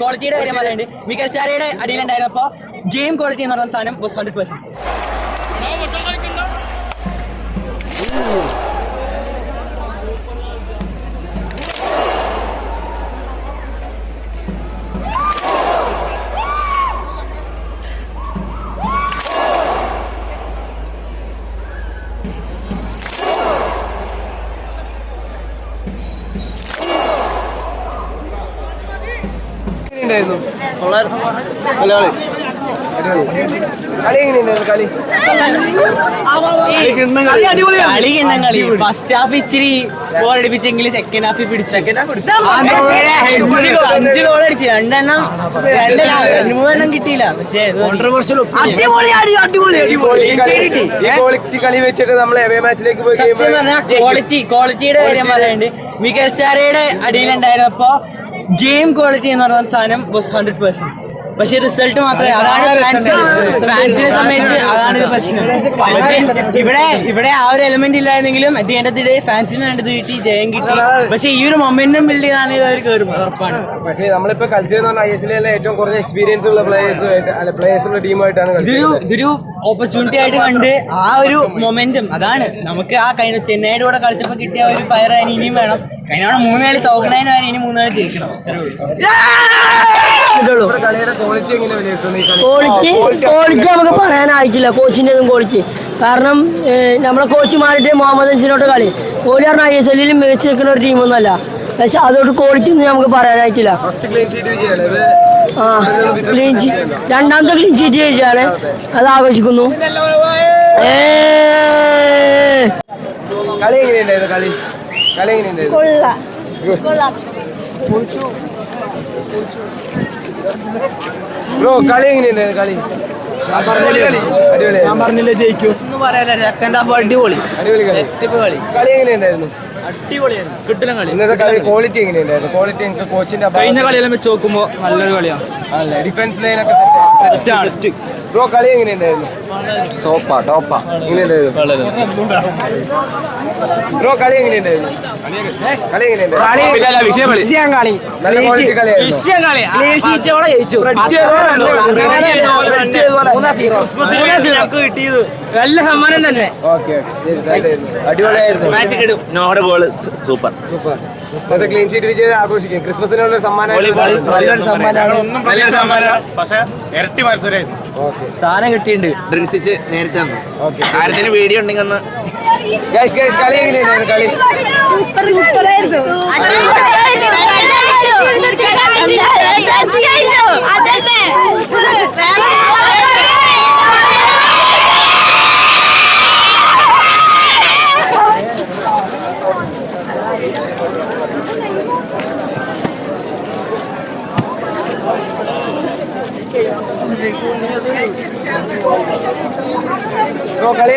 ക്വാളിറ്റിയുടെ കാര്യം പറയാനുണ്ട്. മികൽ സാരയുടെ അടിയിലുണ്ടായിരുന്നപ്പോൾ game quality എന്ന് പറയുന്ന സാധനം വാസ് 100%. ഫസ്റ്റ് ഹാഫ് ഇച്ചിരി ബോറടിപ്പിച്ചെങ്കിൽ സെക്കൻഡ് ഹാഫിൽ പിടിച്ചു. 5 ഗോൾ അടിച്ചു, 2 കിട്ടിയില്ല. പക്ഷേ ക്വാളിറ്റിയുടെ കാര്യം പറയാനുണ്ട്. മികൽ സാരയുടെ അടിയിലുണ്ടായിരുന്നപ്പോ ഗെയിം ക്വാളിറ്റി എന്ന് പറയുന്ന സാധനം വാസ് 100%. പക്ഷെ റിസൾട്ട് മാത്രമേ, അതാണ് ഫാൻസിനെ സംബന്ധിച്ച് അതാണ് ഒരു പ്രശ്നം. ഇവിടെ ആ ഒരു എലിമെന്റ് ഇല്ലായിരുന്നെങ്കിലും at the end of the day ഫാൻസിന് വേണ്ടത് കിട്ടി, ജയം കിട്ടി. പക്ഷെ ഈ ഒരു മൊമെന്റം ബിൽഡ് ചെയ്താണെങ്കിൽ അവർ കയറും, ഉറപ്പാണ്. പക്ഷേ നമ്മളിപ്പോ കളിച്ചതെന്ന് പറഞ്ഞാൽ ISL ഏറ്റവും കുറച്ച് എക്സ്പീരിയൻസ് ഉള്ള പ്ലേയേഴ്സുള്ള ടീമായിട്ടാണ്. ഇതൊരു ഓപ്പർച്യൂണിറ്റി ആയിട്ട് കണ്ട് ആ ഒരു മൊമെന്റം, അതാണ് നമുക്ക് ആ കഴിഞ്ഞ ചെന്നൈയുടെ കൂടെ കളിച്ചപ്പോൾ കിട്ടിയ ഒരു ഫയർ അതിന് ഇനിയും വേണം. കഴിഞ്ഞ 3 കളി തോക്കണതിന് വരെ ഇനി 3 കളി ജയിക്കണം. ക്വാളിറ്റി നമുക്ക് പറയാനായിട്ടില്ല, കോച്ചിന്റെ ഒന്നും ക്വാളിറ്റി. കാരണം നമ്മളെ കോച്ച് മാറിയിട്ട് മുഹമ്മദ് അൻസിനോട്ട് കളി ഓല് പറഞ്ഞ ISL മികച്ചു നിൽക്കുന്ന ഒരു ടീമൊന്നുമല്ല. പക്ഷെ അതോട് ക്വാളിറ്റി ഒന്നും നമുക്ക് പറയാനായിട്ടില്ല. രണ്ടാമത്തെ ക്ലീൻ ഷീറ്റ് ജയിച്ചാണ്, അത് ആഘോഷിക്കുന്നു. കളി എങ്ങനെയുണ്ടായിരുന്നു? കളി എങ്ങനെയുണ്ടായിരുന്നു? ബ്രോ കളി എങ്ങനെയുണ്ടായിരുന്നു? കളി ഞാൻ പറഞ്ഞില്ലേ ജയിക്കും ഒന്നും പറയാനില്ല. സെക്കൻഡ് ഹാഫ് അടിപൊളി കളി എങ്ങനെയുണ്ടായിരുന്നു? അടിപൊളിയായിരുന്നു, കിട്ടുന്ന കളി. ഇന്നത്തെ കളി ക്വാളിറ്റി എങ്ങനെയുണ്ടായിരുന്നു? ക്വാളിറ്റി കോച്ചിന്റെ കഴിഞ്ഞ കളിയെല്ലാം വെച്ച് നോക്കുമ്പോൾ നല്ലൊരു കളിയാണ്. Defence ലൈനൊക്കെ set. ബ്രോ കളി എങ്ങനെയുണ്ടായിരുന്നു? ടോപ്പാ എങ്ങനെയുണ്ടായിരുന്നു? ബ്രോ കളി എങ്ങനെയുണ്ടായിരുന്നു? കളി കിട്ടിയത് നല്ല സമ്മാനം തന്നെ. അടിപൊളിയായിരുന്നു. സൂപ്പർ. ക്ലീൻ ഷീറ്റ് വിജയം ആഘോഷിക്കും. ക്രിസ്മസിനുള്ള സാധനം കിട്ടിയിട്ടുണ്ട്. ഡ്രിങ്ക്സ് നേരിട്ട് തന്നു. കാര്യത്തിന് വീഡിയോ ഉണ്ടെങ്കിൽ ഒന്ന് കളി എങ്ങനെയായിരുന്നു? കളി കളി